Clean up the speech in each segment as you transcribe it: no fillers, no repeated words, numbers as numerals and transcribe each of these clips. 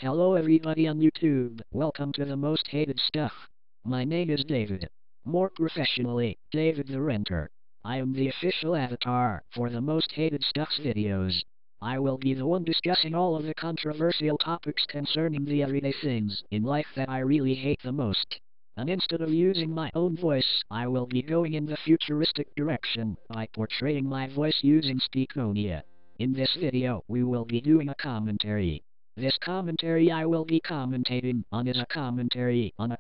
Hello everybody on YouTube, welcome to the most hated stuff. My name is David. More professionally, David the Ranter. I am the official avatar for the most hated stuffs videos. I will be the one discussing all of the controversial topics concerning the everyday things in life that I really hate the most. And instead of using my own voice, I will be going in the futuristic direction by portraying my voice using Speakonia. In this video, we will be doing a commentary. This commentary I will be commentating on is a commentary on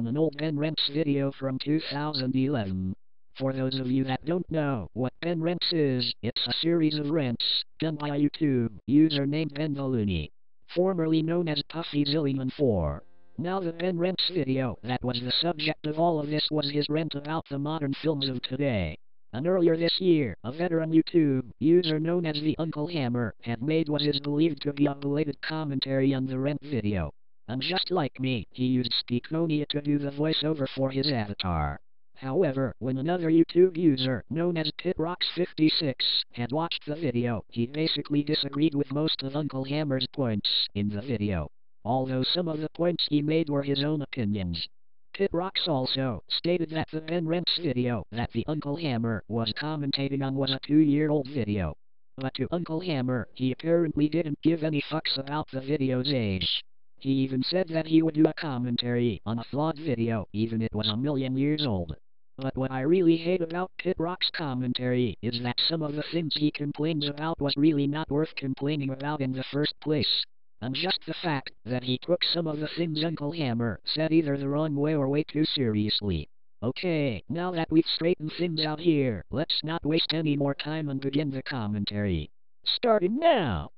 an old Ben Rants video from 2011. For those of you that don't know what Ben Rants is, it's a series of rants done by a YouTube user named Benthelooney, formerly known as Puffy04. Now the Ben Rants video that was the subject of all of this was his rant about the modern films of today. And earlier this year, a veteran YouTube user known as TheUncleHammer had made what is believed to be a belated commentary on the Rant video. And just like me, he used Speakonia to do the voiceover for his avatar. However, when another YouTube user known as Pittrocks56 had watched the video, he basically disagreed with most of UncleHammer's points in the video, although some of the points he made were his own opinions. Pittrocks also stated that the Ben Rants video that the UncleHammer was commentating on was a 2-year-old video. But to UncleHammer, he apparently didn't give any fucks about the video's age. He even said that he would do a commentary on a flawed video, even if it was a million years old. But what I really hate about Pittrocks' commentary is that some of the things he complains about was really not worth complaining about in the first place. And just the fact that he took some of the things UncleHammer said either the wrong way or way too seriously. Okay, now that we've straightened things out here, let's not waste any more time and begin the commentary. Starting now!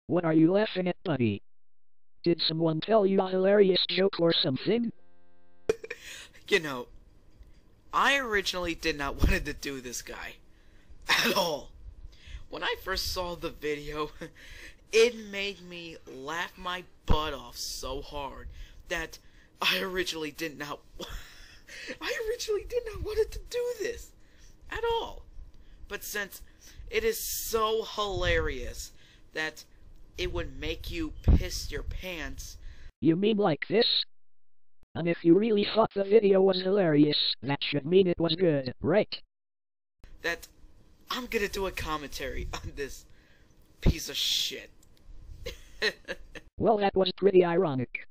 What are you laughing at, buddy? Did someone tell you a hilarious joke or something? You know, I originally did not want to do this guy at all. When I first saw the video, it made me laugh my butt off so hard that I originally did not want to do this at all. But since it is so hilarious that it would make you piss your pants. You mean like this? And if you really thought the video was hilarious, that should mean it was good, right? That I'm gonna do a commentary on this piece of shit. Well, that was pretty ironic.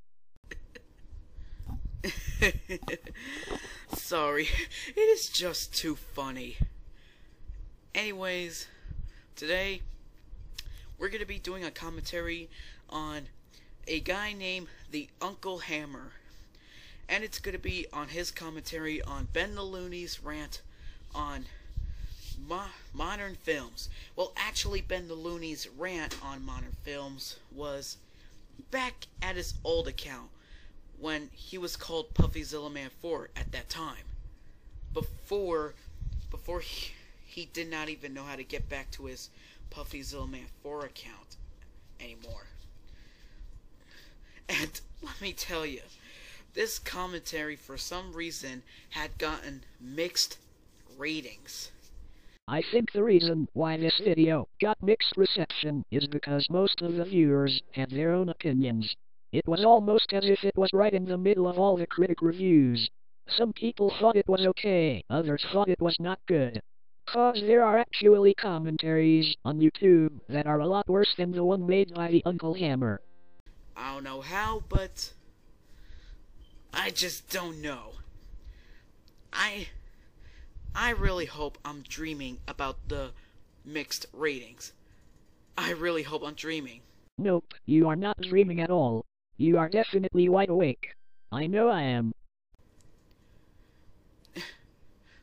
Sorry, it is just too funny. Anyways, today we're gonna be doing a commentary on a guy named TheUncleHammer. And it's going to be on his commentary on Benthelooney's rant on modern films. Well, actually, Benthelooney's rant on modern films was back at his old account when he was called Puffy04 at that time. Before he did not even know how to get back to his Puffy04 account anymore. And let me tell you, this commentary, for some reason, had gotten mixed ratings. I think the reason why this video got mixed reception is because most of the viewers had their own opinions. It was almost as if it was right in the middle of all the critic reviews. Some people thought it was okay, others thought it was not good. 'Cause there are actually commentaries on YouTube that are a lot worse than the one made by TheUncleHammer. I don't know how, but I just don't know. I really hope I'm dreaming about the mixed ratings. I really hope I'm dreaming. Nope, you are not dreaming at all. You are definitely wide awake. I know I am.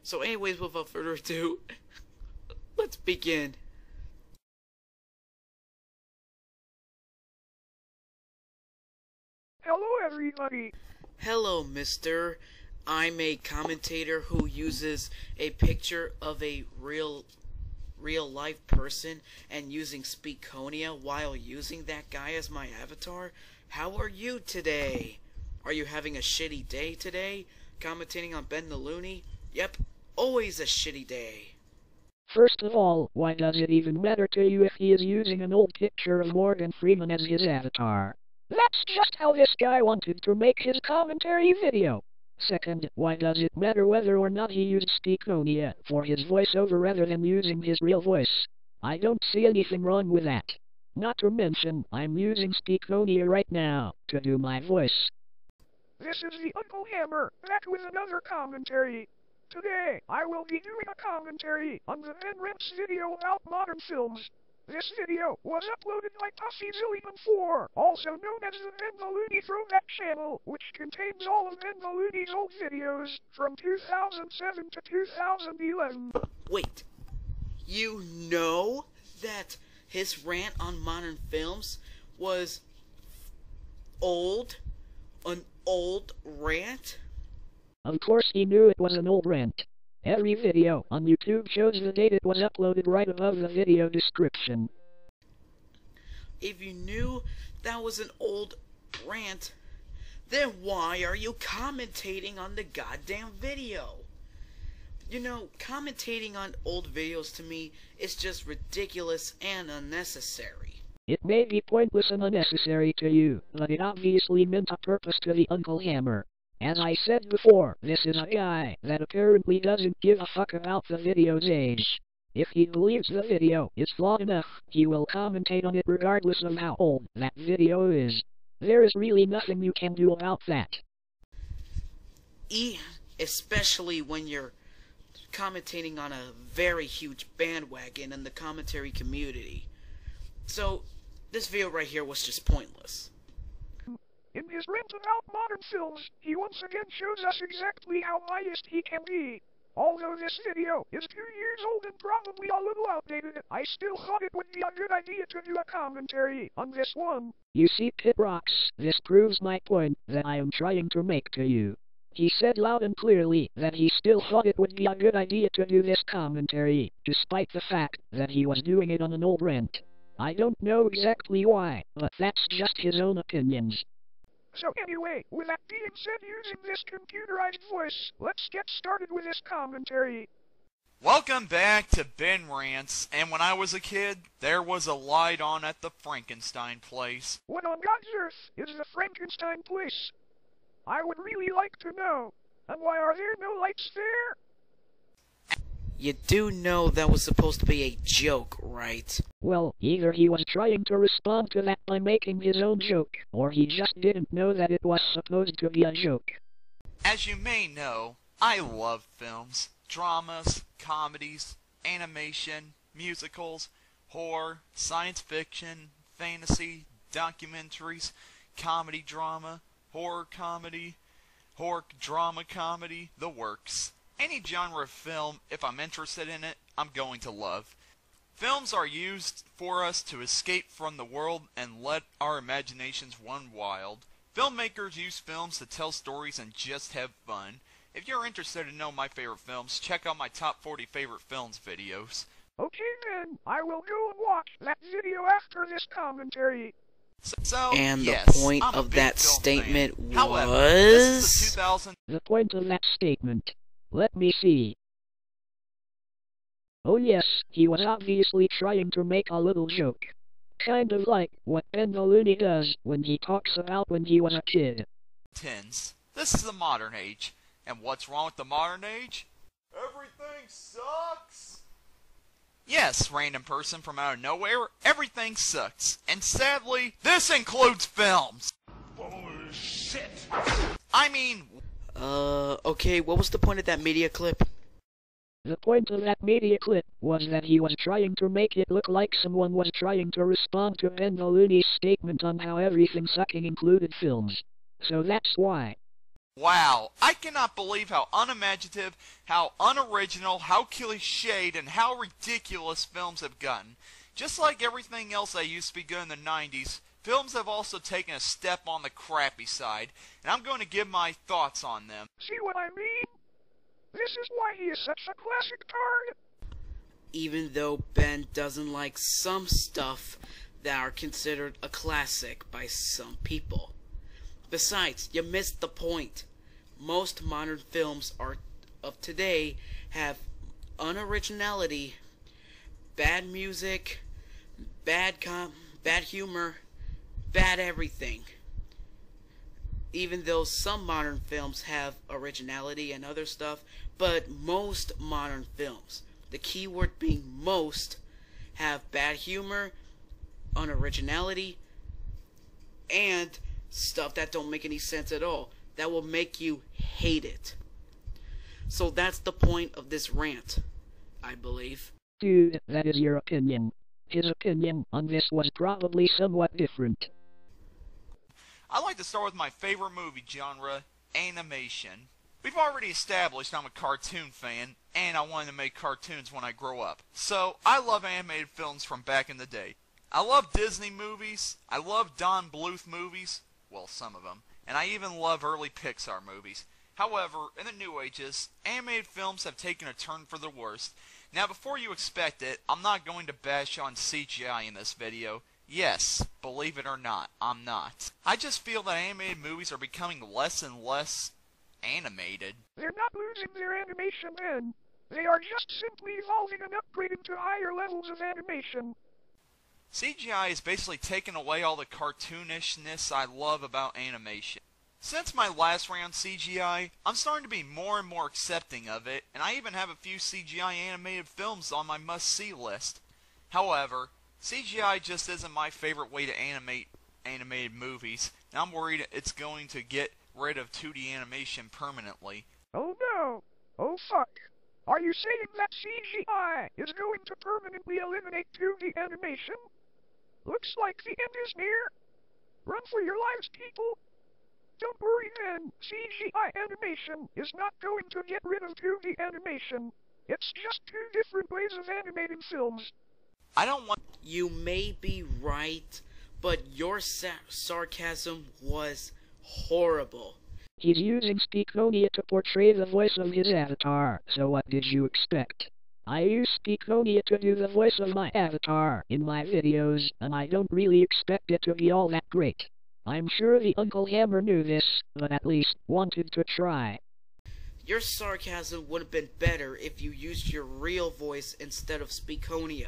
So anyways, without further ado, let's begin. Hello everybody! Hello, mister. I'm a commentator who uses a picture of a real life person and using Speakonia while using that guy as my avatar. How are you today? Are you having a shitty day today? Commentating on Benthelooney? Yep, always a shitty day. First of all, why does it even matter to you if he is using an old picture of Morgan Freeman as his avatar? That's just how this guy wanted to make his commentary video. Second, why does it matter whether or not he used Pittrocks56 for his voiceover rather than using his real voice? I don't see anything wrong with that. Not to mention, I'm using Pittrocks56 right now to do my voice. This is the UncleHammer, back with another commentary. Today, I will be doing a commentary on the Rants video about modern films. This video was uploaded by Puffy04, also known as the Benthelooney Throwback Channel, which contains all of Benthelooney's old videos from 2007 to 2011. Wait, you know that his rant on modern films was an old rant? Of course he knew it was an old rant. Every video on YouTube shows the date it was uploaded right above the video description. If you knew that was an old rant, then why are you commentating on the goddamn video? You know, commentating on old videos to me is just ridiculous and unnecessary. It may be pointless and unnecessary to you, but it obviously meant a purpose to the UncleHammer. As I said before, this is a guy that apparently doesn't give a fuck about the video's age. If he believes the video is flawed enough, he will commentate on it regardless of how old that video is. There is really nothing you can do about that. Especially when you're commentating on a very huge bandwagon in the commentary community. So, this video right here was just pointless. In his rant about modern films, he once again shows us exactly how biased he can be. Although this video is 2 years old and probably a little outdated, I still thought it would be a good idea to do a commentary on this one. You see, Pittrocks, this proves my point that I am trying to make to you. He said loud and clearly that he still thought it would be a good idea to do this commentary, despite the fact that he was doing it on an old rant. I don't know exactly why, but that's just his own opinions. So anyway, with that being said, using this computerized voice, let's get started with this commentary. Welcome back to Ben Rants, and when I was a kid, there was a light on at the Frankenstein place. What on God's earth is the Frankenstein place? I would really like to know. And why are there no lights there? You do know that was supposed to be a joke, right? Well, either he was trying to respond to that by making his own joke, or he just didn't know that it was supposed to be a joke. As you may know, I love films, dramas, comedies, animation, musicals, horror, science fiction, fantasy, documentaries, comedy drama, horror drama comedy, the works. Any genre of film, if I'm interested in it, I'm going to love. Films are used for us to escape from the world and let our imaginations run wild. Filmmakers use films to tell stories and just have fun. If you're interested to know my favorite films, check out my top 40 favorite films videos. Okay then, I will go and watch that video after this commentary. And yes, the point I'm a of big that film statement fan. was... However, this is The point of that statement. Let me see. Oh yes, he was obviously trying to make a little joke. Kind of like what Benthelooney does when he talks about when he was a kid. This is the modern age. And what's wrong with the modern age? Everything sucks! Yes, random person from out of nowhere, everything sucks. And sadly, this includes films! Bullshit! I mean... okay, what was the point of that media clip? The point of that media clip was that he was trying to make it look like someone was trying to respond to Benthelooney's statement on how everything sucking included films. So that's why. Wow, I cannot believe how unimaginative, how unoriginal, how cliched, and how ridiculous films have gotten. Just like everything else that used to be good in the 90s, films have also taken a step on the crappy side, and I'm going to give my thoughts on them. See what I mean? This is why he is such a classic tard. Even though Ben doesn't like some stuff that are considered a classic by some people. Besides, you missed the point. Most modern films of today have unoriginality, bad music, bad humor, bad everything. Even though some modern films have originality and other stuff, but most modern films, the key word being most, have bad humor, unoriginality, and stuff that don't make any sense at all. That will make you hate it. So that's the point of this rant, I believe. Dude, that is your opinion. His opinion on this was probably somewhat different. I like to start with my favorite movie genre, animation. We've already established I'm a cartoon fan, and I wanted to make cartoons when I grow up. So, I love animated films from back in the day. I love Disney movies, I love Don Bluth movies, well, some of them, and I even love early Pixar movies. However, in the New Ages, animated films have taken a turn for the worst. Now, before you expect it, I'm not going to bash on CGI in this video. Yes, believe it or not, I'm not. I just feel that animated movies are becoming less and less animated. They're not losing their animation then. They are just simply evolving and upgrading to higher levels of animation. CGI is basically taking away all the cartoonishness I love about animation. Since my last rant on CGI, I'm starting to be more and more accepting of it, and I even have a few CGI animated films on my must-see list. However, CGI just isn't my favorite way to animate animated movies, and I'm worried it's going to get rid of 2D animation permanently. Oh no! Oh fuck! Are you saying that CGI is going to permanently eliminate 2D animation? Looks like the end is near. Run for your lives, people! Don't worry then, CGI animation is not going to get rid of 2D animation. It's just two different ways of animating films. I don't want... You may be right, but your sarcasm was horrible. He's using Speakonia to portray the voice of his avatar, so what did you expect? I use Speakonia to do the voice of my avatar in my videos, and I don't really expect it to be all that great. I'm sure the UncleHammer knew this, but at least wanted to try. Your sarcasm would have been better if you used your real voice instead of Speakonia.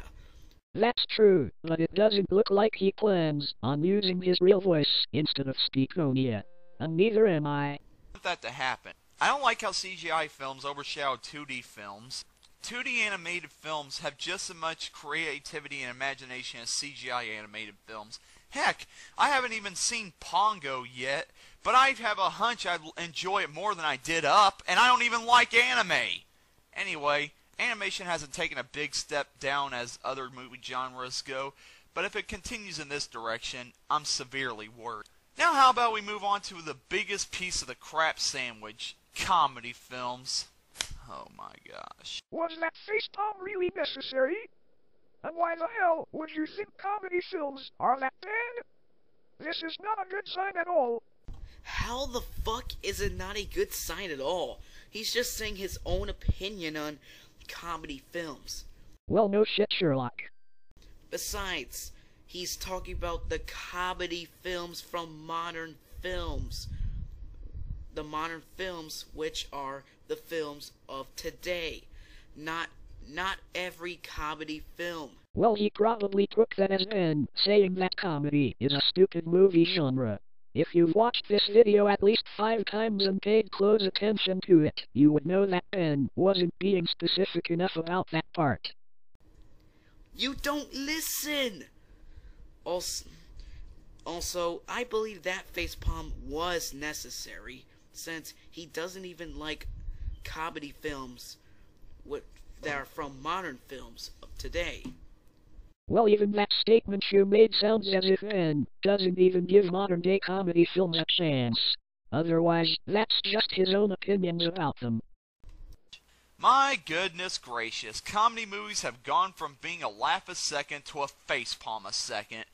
That's true, but it doesn't look like he plans on using his real voice instead of Speakonia. And neither am I. I want that to happen. I don't like how CGI films overshadow 2D films. 2D animated films have just as much creativity and imagination as CGI animated films. Heck, I haven't even seen Pongo yet, but I have a hunch I'd enjoy it more than I did Up, and I don't even like anime. Anyway, animation hasn't taken a big step down as other movie genres go, but if it continues in this direction, I'm severely worried. Now how about we move on to the biggest piece of the crap sandwich, comedy films. Oh my gosh. Was that facepalm really necessary? And why the hell would you think comedy films are that bad? This is not a good sign at all. How the fuck is it not a good sign at all? He's just saying his own opinion on comedy films. Well, no shit, Sherlock. Besides, he's talking about the comedy films from modern films. The modern films, which are the films of today. Not every comedy film. Well, he probably took that as Ben saying that comedy is a stupid movie genre. If you've watched this video at least 5 times and paid close attention to it, you would know that Ben wasn't being specific enough about that part. You don't listen! Also, I believe that facepalm was necessary, since he doesn't even like comedy films that are from modern films of today. Well, even that statement you made sounds as if Ben doesn't even give modern-day comedy films a chance. Otherwise, that's just his own opinions about them. My goodness gracious, comedy movies have gone from being a laugh a second to a facepalm a second.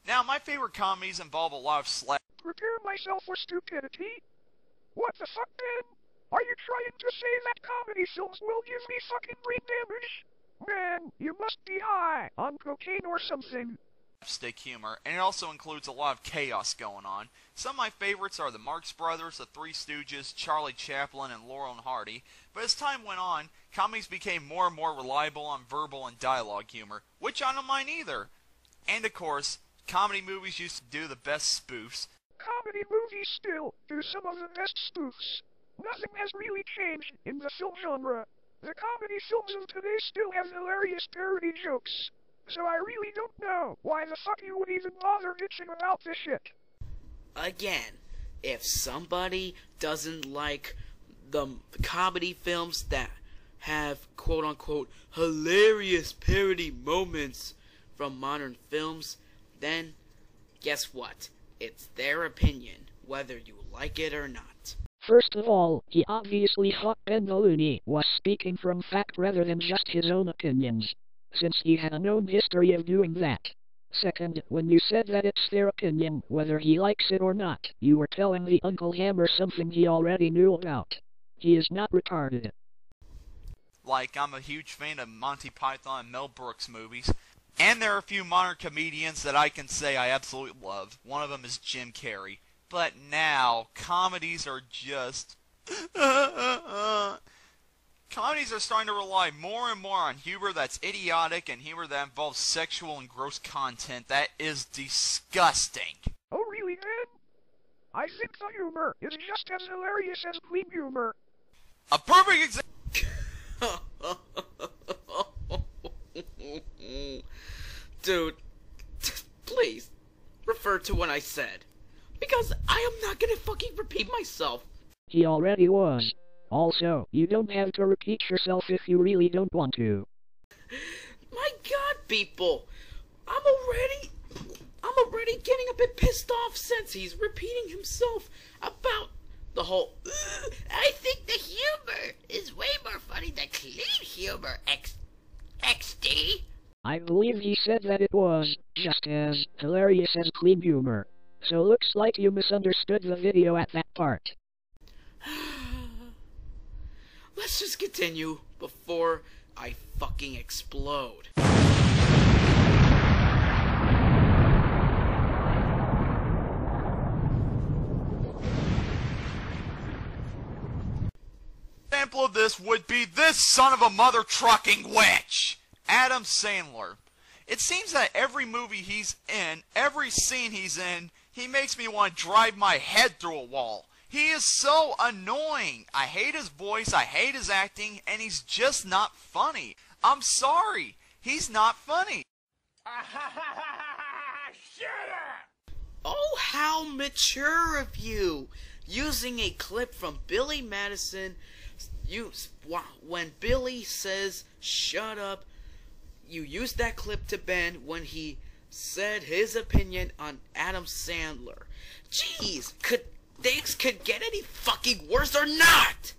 Now, my favorite comedies involve a lot of slap. Prepare myself for stupidity? What the fuck, man? Are you trying to say that comedy films will give me fucking brain damage? Man, you must be high on cocaine or something. slapstick humor, and it also includes a lot of chaos going on. Some of my favorites are the Marx Brothers, the Three Stooges, Charlie Chaplin, and Laurel and Hardy, but as time went on, comedies became more and more reliable on verbal and dialogue humor, which I don't mind either. And of course, comedy movies used to do the best spoofs. Comedy movies still do some of the best spoofs. Nothing has really changed in the film genre. The comedy films of today still have hilarious parody jokes. So I really don't know why the fuck you would even bother bitching about this shit. Again, if somebody doesn't like the comedy films that have quote-unquote hilarious parody moments from modern films, then guess what? It's their opinion, whether you like it or not. First of all, he obviously thought Benthelooney was speaking from fact rather than just his own opinions, since he had a known history of doing that. Second, when you said that it's their opinion, whether he likes it or not, you were telling the Uncle Hammer something he already knew about. He is not retarded. Like, I'm a huge fan of Monty Python and Mel Brooks movies, and there are a few modern comedians that I can say I absolutely love. One of them is Jim Carrey. But now, comedies are just... Comedies are starting to rely more and more on humor that's idiotic and humor that involves sexual and gross content that is disgusting. Oh really, man? I think the humor is just as hilarious as clean humor. A perfect example... Dude, please, refer to what I said. Because I am not gonna fucking repeat myself. He already was. Also, you don't have to repeat yourself if you really don't want to. My god, people! I'm already getting a bit pissed off since he's repeating himself about the whole, I think the humor is way more funny than clean humor, XD. I believe he said that it was just as hilarious as clean humor. So looks like you misunderstood the video at that part. Let's just continue before I fucking explode. Example of this would be this son of a mother trucking witch, Adam Sandler. It seems that every movie he's in, every scene he's in, he makes me want to drive my head through a wall. He is so annoying. I hate his voice, I hate his acting, and he's just not funny. I'm sorry, he's not funny. Shut up! Oh, how mature of you! Using a clip from Billy Madison, when Billy says, "Shut up," you used that clip to Ben when he said his opinion on Adam Sandler. Jeez, things could get any fucking worse or not?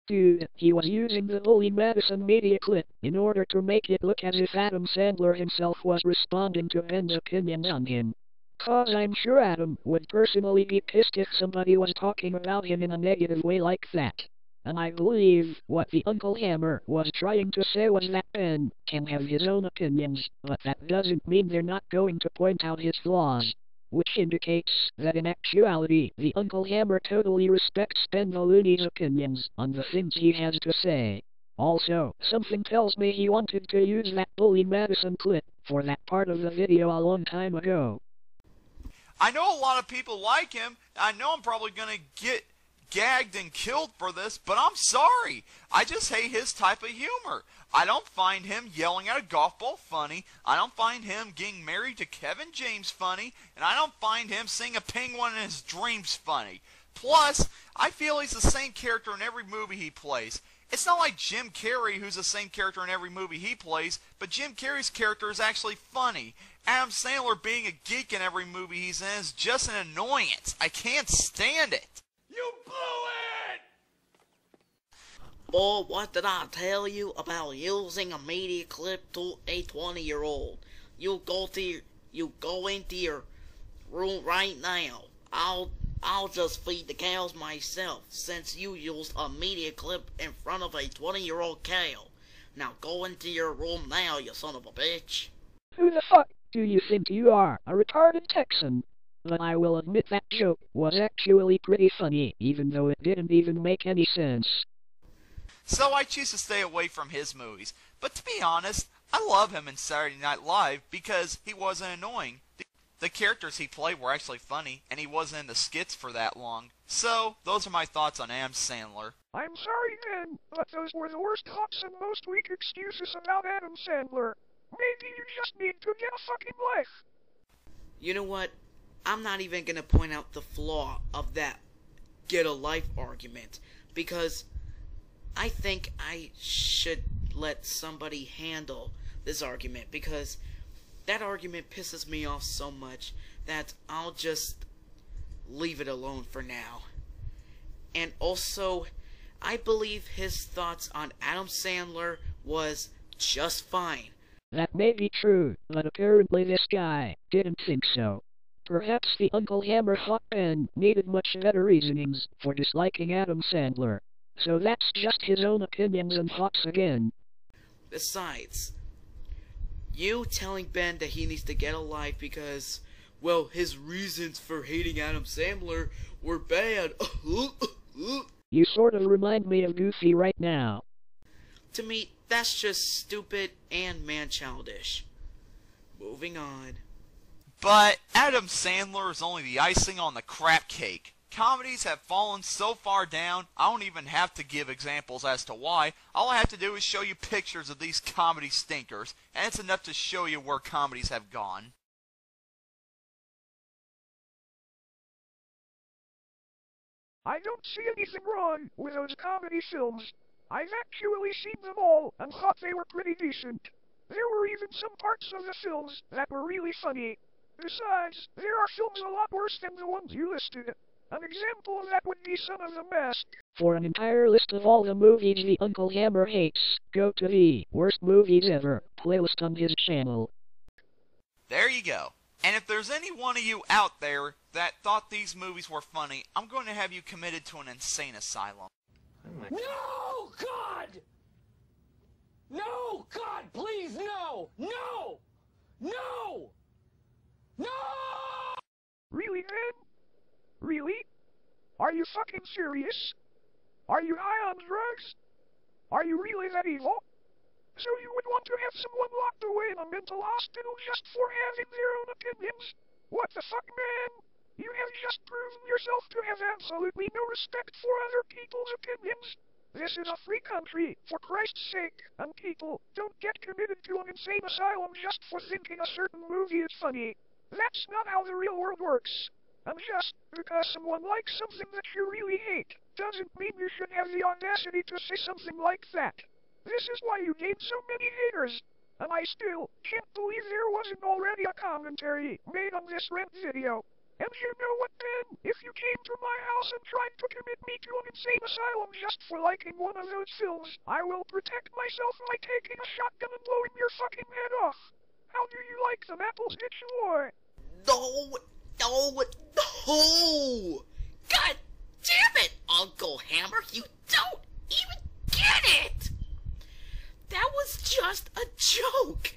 Dude, he was using the Billy Madison media clip in order to make it look as if Adam Sandler himself was responding to Ben's opinion on him. 'Cause I'm sure Adam would personally be pissed if somebody was talking about him in a negative way like that. And I believe what the Uncle Hammer was trying to say was that Ben can have his own opinions, but that doesn't mean they're not going to point out his flaws. Which indicates that in actuality, the Uncle Hammer totally respects Benthelooney's opinions on the things he has to say. Also, something tells me he wanted to use that Billy Madison clip for that part of the video a long time ago. I know a lot of people like him. I know I'm probably gonna get gagged and killed for this, but I'm sorry. I just hate his type of humor. I don't find him yelling at a golf ball funny. I don't find him getting married to Kevin James funny. And I don't find him seeing a penguin in his dreams funny. Plus, I feel he's the same character in every movie he plays. It's not like Jim Carrey, who's the same character in every movie he plays, but Jim Carrey's character is actually funny. Adam Sandler being a geek in every movie he's in is just an annoyance. I can't stand it. You blew it! Boy, what did I tell you about using a media clip to a 20-year-old? You go into your room right now. I'll just feed the cows myself, since you used a media clip in front of a 20-year-old cow. Now go into your room now, you son of a bitch. Who the fuck Do you think you are a retarded Texan? But I will admit that joke was actually pretty funny, even though it didn't even make any sense. So I choose to stay away from his movies. But to be honest, I love him in Saturday Night Live because he wasn't annoying. The characters he played were actually funny, and he wasn't in the skits for that long. So, those are my thoughts on Adam Sandler. I'm sorry, Ben, but those were the worst thoughts and most weak excuses about Adam Sandler. Maybe you just need to get a fucking life. You know what? I'm not even gonna point out the flaw of that get a life argument, because I think I should let somebody handle this argument, because that argument pisses me off so much that I'll just leave it alone for now. And also, I believe his thoughts on Adam Sandler was just fine. That may be true, but apparently this guy didn't think so. Perhaps the Uncle Hammer thought Ben needed much better reasonings for disliking Adam Sandler. So that's just his own opinions and thoughts again. Besides, you telling Ben that he needs to get a life because, well, his reasons for hating Adam Sandler were bad. You sort of remind me of Goofy right now. To me, that's just stupid and man-childish. Moving on. But Adam Sandler is only the icing on the crap cake. Comedies have fallen so far down, I don't even have to give examples as to why. All I have to do is show you pictures of these comedy stinkers, and it's enough to show you where comedies have gone. I don't see anything wrong with those comedy films. I've actually seen them all and thought they were pretty decent. There were even some parts of the films that were really funny. Besides, there are films a lot worse than the ones you listed. An example of that would be Son of the Mask. For an entire list of all the movies the Uncle Hammer hates, go to the Worst Movies Ever playlist on his channel. There you go. And if there's any one of you out there that thought these movies were funny, I'm going to have you committed to an insane asylum. No, God! No, God, please, no! No! No! No! Really, Ben? Really? Are you fucking serious? Are you high on drugs? Are you really that evil? So you would want to have someone locked away in a mental hospital just for having their own opinions? What the fuck, man? You have just proven yourself to have absolutely no respect for other people's opinions. This is a free country, for Christ's sake, and people don't get committed to an insane asylum just for thinking a certain movie is funny. That's not how the real world works. And just because someone likes something that you really hate, doesn't mean you should have the audacity to say something like that. This is why you gained so many haters. And I still can't believe there wasn't already a commentary made on this rant video. And you know what, Ben? If you came to my house and tried to commit me to an insane asylum just for liking one of those films, I will protect myself by taking a shotgun and blowing your fucking head off. How do you like them apples, Itch Boy? No! No! No! God damn it, Uncle Hammer! You don't even get it! That was just a joke!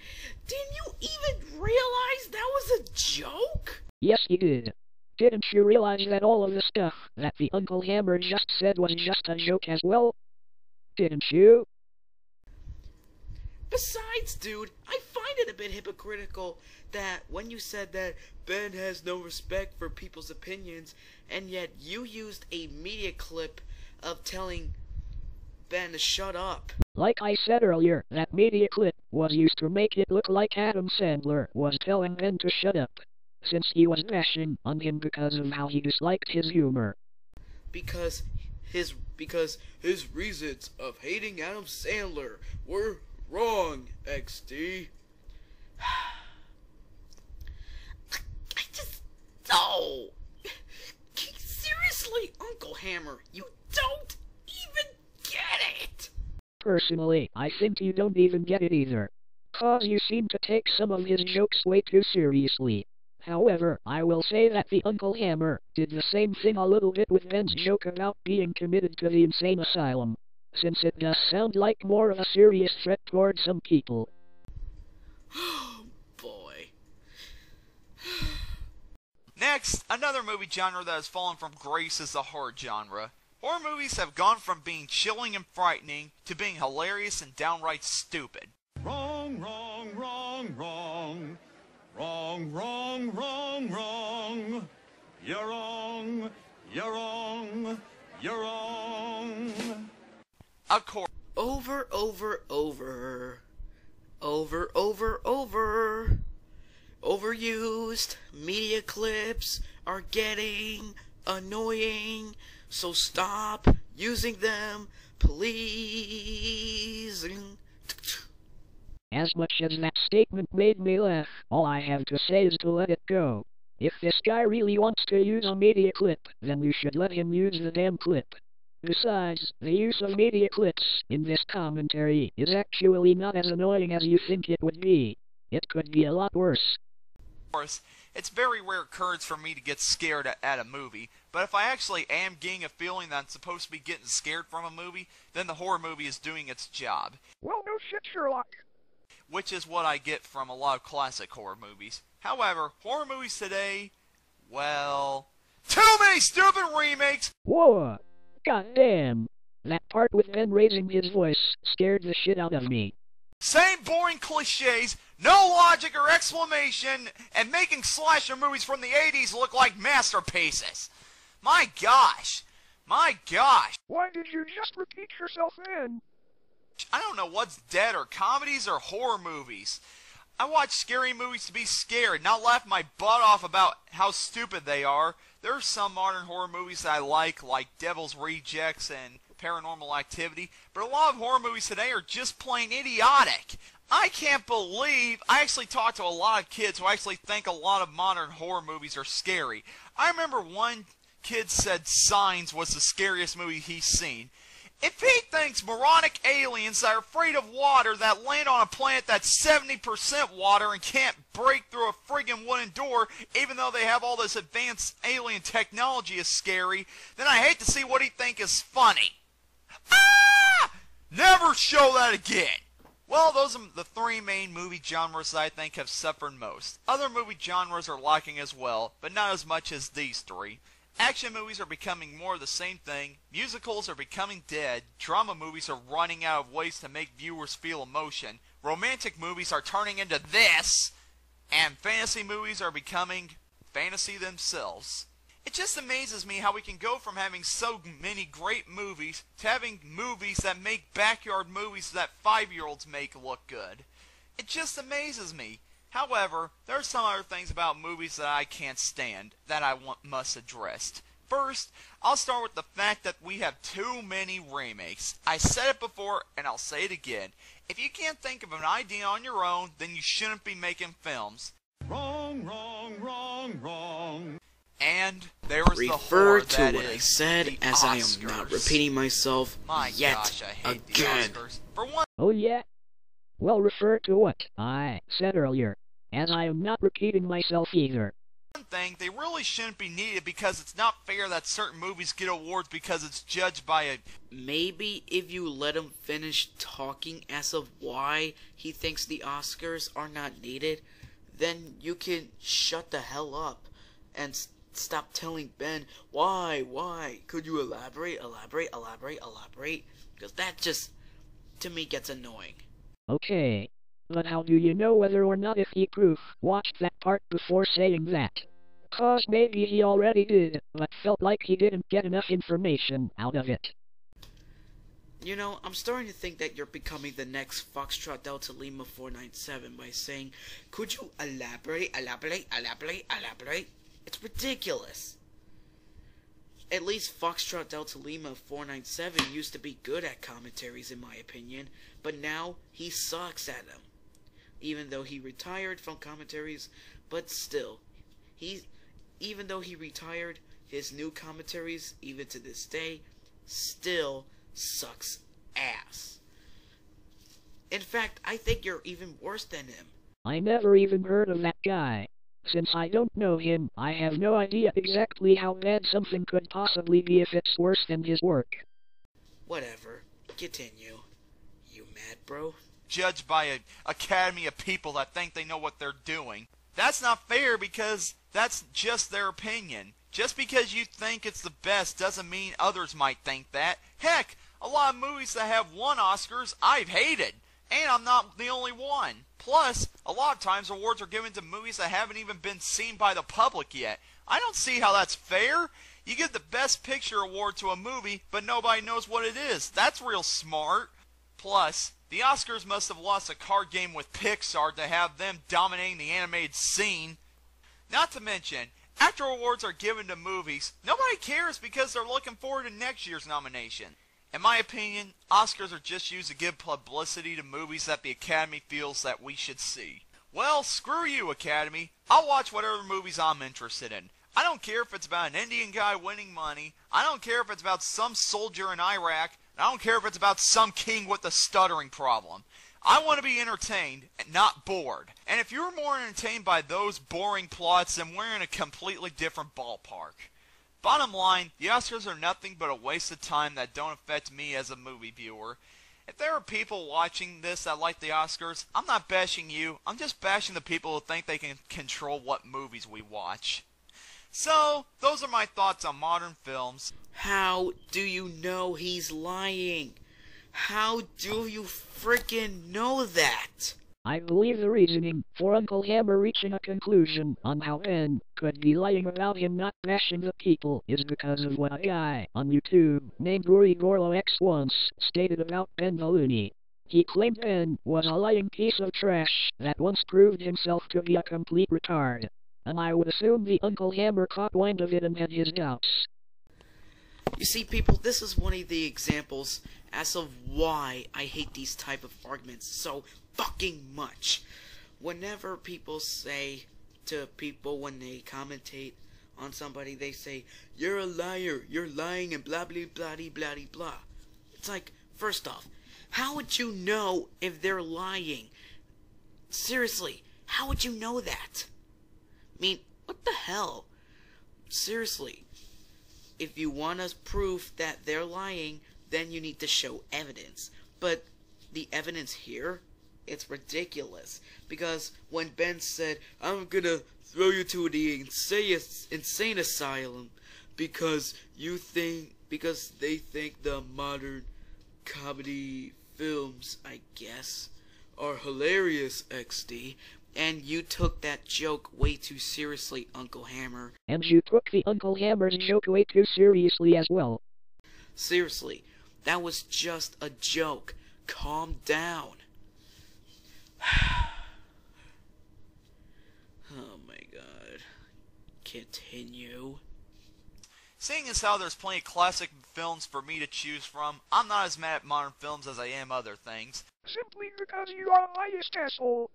Didn't you even realize that was a joke? Yes, he did. Didn't you realize that all of the stuff that the Uncle Hammer just said was just a joke as well? Didn't you? Besides, dude, I find it a bit hypocritical that when you said that Ben has no respect for people's opinions, and yet you used a media clip of telling Ben to shut up. Like I said earlier, that media clip was used to make it look like Adam Sandler was telling Ben to shut up, since he was bashing on him because of how he disliked his humor. Because his reasons of hating Adam Sandler were wrong, XD. I just... No! Seriously, Uncle Hammer, you don't even get it! Personally, I think you don't even get it either. 'Cause you seem to take some of his jokes way too seriously. However, I will say that the Uncle Hammer did the same thing a little bit with Ben's joke about being committed to the insane asylum, since it does sound like more of a serious threat toward some people. Oh boy. Next, another movie genre that has fallen from grace is the horror genre. Horror movies have gone from being chilling and frightening to being hilarious and downright stupid. Wrong, wrong, wrong, wrong. Wrong, wrong, wrong, wrong. You're wrong, you're wrong, you're wrong. Of course. Over. Overused media clips are getting annoying, so stop using them, please. As much as that statement made me laugh, all I have to say is to let it go. If this guy really wants to use a media clip, then you should let him use the damn clip. Besides, the use of media clips in this commentary is actually not as annoying as you think it would be. It could be a lot worse. Of course, it's very rare occurrence for me to get scared at a movie, but if I actually am getting a feeling that I'm supposed to be getting scared from a movie, then the horror movie is doing its job. Well, no shit, Sherlock. Which is what I get from a lot of classic horror movies. However, horror movies today, well, too many stupid remakes! Whoa! Goddamn! That part with Ben raising his voice scared the shit out of me. Same boring cliches, no logic or explanation, and making slasher movies from the 80s look like masterpieces. My gosh! My gosh! Why did you just repeat yourself then? I don't know what's dead, or comedies or horror movies. I watch scary movies to be scared, not laugh my butt off about how stupid they are. There are some modern horror movies that I like Devil's Rejects and Paranormal Activity, but a lot of horror movies today are just plain idiotic. I can't believe I actually talked to a lot of kids who actually think a lot of modern horror movies are scary. I remember one kid said Signs was the scariest movie he's seen. If he thinks moronic aliens that are afraid of water that land on a planet that's 70% water and can't break through a friggin' wooden door, even though they have all this advanced alien technology, is scary, then I hate to see what he thinks is funny. Ah! Never show that again! Well, those are the three main movie genres that I think have suffered most. Other movie genres are lacking as well, but not as much as these three. Action movies are becoming more of the same thing, musicals are becoming dead, drama movies are running out of ways to make viewers feel emotion, romantic movies are turning into this, and fantasy movies are becoming fantasy themselves. It just amazes me how we can go from having so many great movies to having movies that make backyard movies that 5-year-olds make look good. It just amazes me. However, there are some other things about movies that I can't stand that I must address. First, I'll start with the fact that we have too many remakes. I said it before, and I'll say it again. If you can't think of an idea on your own, then you shouldn't be making films. Wrong, wrong, wrong, wrong. And there was the Refer horror to that what I is said, the as I am Oscars. not repeating myself My yet gosh, I hate again. the Oscars. For one Oh yeah? Well, refer to what I said earlier, as I am not repeating myself either. thing, they really shouldn't be needed because it's not fair that certain movies get awards because it's judged by a... Maybe if you let him finish talking as of why he thinks the Oscars are not needed, then you can shut the hell up and stop telling Ben, why? Could you elaborate? Because that just, to me, gets annoying. Okay. But how do you know whether or not if he proof watched that part before saying that? 'Cause maybe he already did, but felt like he didn't get enough information out of it. You know, I'm starting to think that you're becoming the next Foxtrot Delta Lima 497 by saying, could you elaborate? It's ridiculous. At least Foxtrot Delta Lima 497 used to be good at commentaries in my opinion, but now he sucks at them. Even though he retired from commentaries, but still, even though he retired, his new commentaries, even to this day, still sucks ass. In fact, I think you're even worse than him. I never even heard of that guy. Since I don't know him, I have no idea exactly how bad something could possibly be if it's worse than his work. Whatever. Continue. You mad, bro? judged by an academy of people that think they know what they're doing. That's not fair because that's just their opinion. Just because you think it's the best doesn't mean others might think that. Heck, a lot of movies that have won Oscars I've hated, and I'm not the only one. Plus, a lot of times awards are given to movies that haven't even been seen by the public yet. I don't see how that's fair. You give the Best Picture award to a movie, but nobody knows what it is. That's real smart. Plus, the Oscars must have lost a card game with Pixar to have them dominating the animated scene. Not to mention, after awards are given to movies, nobody cares because they're looking forward to next year's nomination. In my opinion, Oscars are just used to give publicity to movies that the Academy feels that we should see. Well, screw you, Academy. I'll watch whatever movies I'm interested in. I don't care if it's about an Indian guy winning money. I don't care if it's about some soldier in Iraq. I don't care if it's about some king with a stuttering problem. I want to be entertained and not bored. And if you're more entertained by those boring plots, then we're in a completely different ballpark. Bottom line, the Oscars are nothing but a waste of time that don't affect me as a movie viewer. If there are people watching this that like the Oscars, I'm not bashing you. I'm just bashing the people who think they can control what movies we watch. So, those are my thoughts on modern films. How do you know he's lying? How do you freaking know that? I believe the reasoning for Uncle Hammer reaching a conclusion on how Ben could be lying about him not bashing the people is because of what a guy on YouTube named X once stated about Benthelooney. He claimed Ben was a lying piece of trash that once proved himself to be a complete retard. And I would assume the Uncle Hammer caught wind of it and had his doubts. You see, people, this is one of the examples as of why I hate these type of arguments so fucking much. Whenever people say to people when they commentate on somebody, they say, "You're a liar, you're lying," and blah blah blah blah blah. It's like, first off, how would you know if they're lying? Seriously, how would you know that? I mean, what the hell? Seriously, if you want us proof that they're lying, then you need to show evidence. But the evidence here, it's ridiculous. Because when Ben said, "I'm gonna throw you to the insane asylum because they think the modern comedy films, I guess, are hilarious, XD." And you took that joke way too seriously, Uncle Hammer. And you took the Uncle Hammer's joke way too seriously as well. Seriously, that was just a joke. Calm down. Oh my god. Continue. Seeing as how there's plenty of classic films for me to choose from, I'm not as mad at modern films as I am other things. Simply because you are a biased asshole.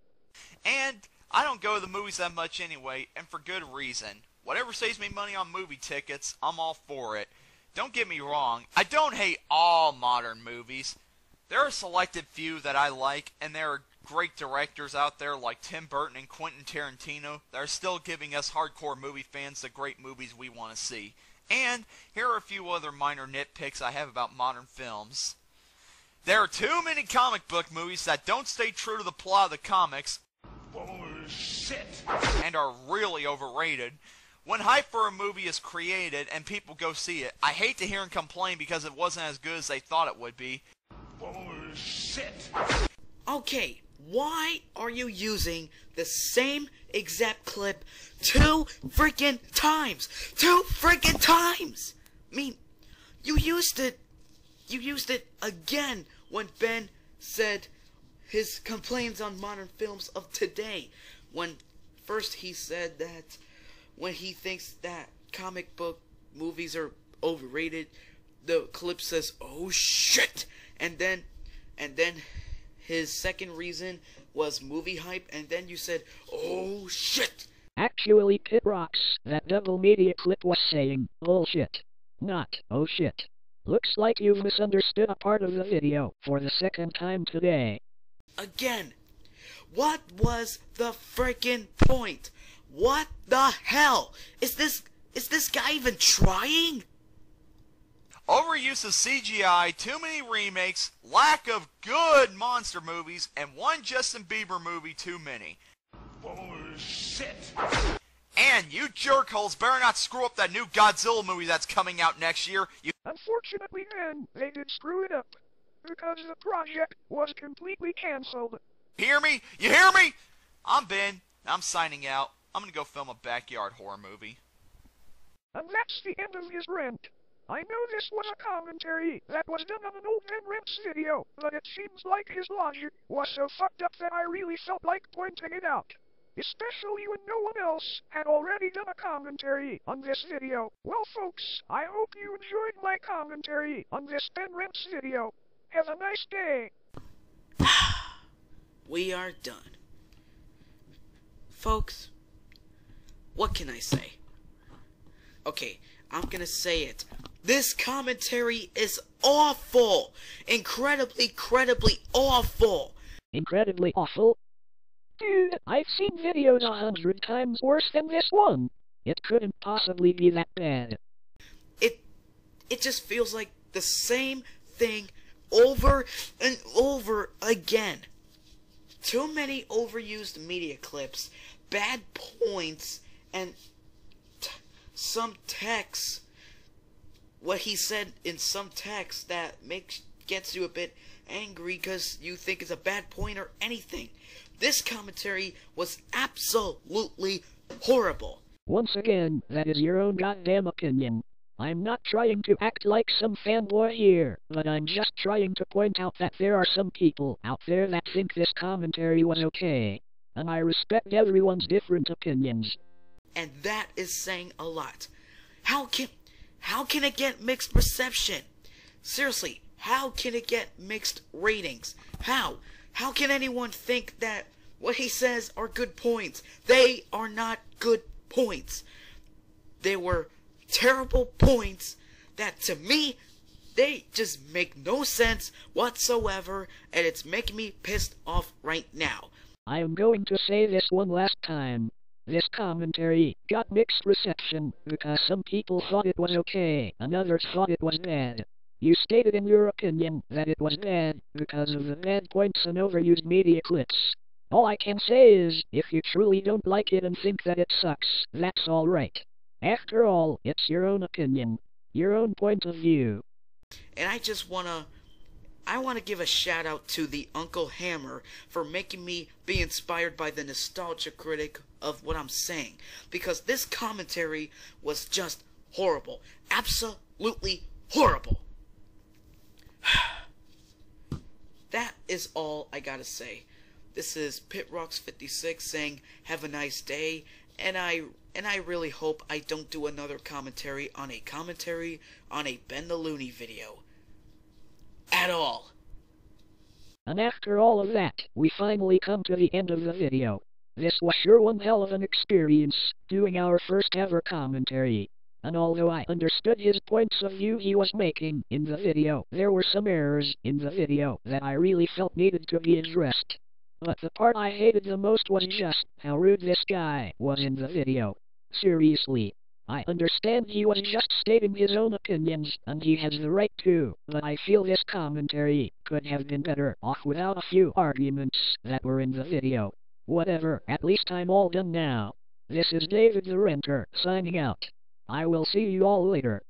And I don't go to the movies that much anyway, and for good reason. Whatever saves me money on movie tickets, I'm all for it. Don't get me wrong, I don't hate all modern movies. There are a selected few that I like, and there are great directors out there like Tim Burton and Quentin Tarantino that are still giving us hardcore movie fans the great movies we want to see. And here are a few other minor nitpicks I have about modern films. There are too many comic book movies that don't stay true to the plot of the comics, Bullshit. and are really overrated. When hype for a movie is created and people go see it, I hate to hear them complain because it wasn't as good as they thought it would be. Bullshit. Okay, why are you using the same exact clip 2 freaking times? 2 freaking times! I mean, you used it again when Ben said his complaints on modern films of today. When first he said that when he thinks that comic book movies are overrated, the clip says, "Oh shit," and then his second reason was movie hype, and then you said, "Oh shit." Actually, Pittrocks, that double media clip was saying, "bullshit," not "oh shit." Looks like you've misunderstood a part of the video for the second time today. Again, what was the freaking point? What the hell? Is this guy even trying? Overuse of CGI, too many remakes, lack of good monster movies, and one Justin Bieber movie too many. Bullshit. shit! And you jerkholes better not screw up that new Godzilla movie that's coming out next year. Unfortunately, then, they did screw it up, because the project was completely cancelled. Hear me? You hear me? I'm Ben. I'm signing out. I'm gonna go film a backyard horror movie. And that's the end of his rant. I know this was a commentary that was done on an old Rants video, but it seems like his logic was so fucked up that I really felt like pointing it out. Especially when no one else had already done a commentary on this video. Well folks, I hope you enjoyed my commentary on this Rants video. Have a nice day. We are done. Folks, what can I say? Okay, I'm gonna say it. This commentary is awful! Incredibly awful! Incredibly awful? Dude, I've seen videos 100 times worse than this one. It couldn't possibly be that bad. It just feels like the same thing over and over again. Too many overused media clips, bad points, and some text. What he said in some text that gets you a bit angry because you think it's a bad point or anything. This commentary was absolutely horrible. Once again, that is your own goddamn opinion. I'm not trying to act like some fanboy here, but I'm just trying to point out that there are some people out there that think this commentary was okay. And I respect everyone's different opinions. And that is saying a lot. How can it get mixed reception? Seriously, how can it get mixed ratings? How? How can anyone think that what he says are good points? They are not good points. They were terrible points that, to me, they just make no sense whatsoever, and it's making me pissed off right now. I am going to say this one last time. This commentary got mixed reception because some people thought it was okay and others thought it was bad. You stated in your opinion that it was bad because of the bad points and overused media clips. All I can say is, if you truly don't like it and think that it sucks, that's alright. After all, it's your own opinion, your own point of view. And I wanna give a shout out to TheUncleHammer for making me be inspired by the nostalgia critic of what I'm saying. Because this commentary was just horrible. Absolutely horrible. That is all I gotta say. This is Pittrocks56 saying, have a nice day, and I really hope I don't do another commentary on a Benthelooney video. At all. And after all of that, we finally come to the end of the video. This was sure one hell of an experience, doing our first ever commentary. And although I understood his points of view he was making in the video, there were some errors in the video that I really felt needed to be addressed. But the part I hated the most was just how rude this guy was in the video. Seriously. I understand he was just stating his own opinions, and he has the right to, but I feel this commentary could have been better off without a few arguments that were in the video. Whatever, at least I'm all done now. This is David the Ranter, signing out. I will see you all later.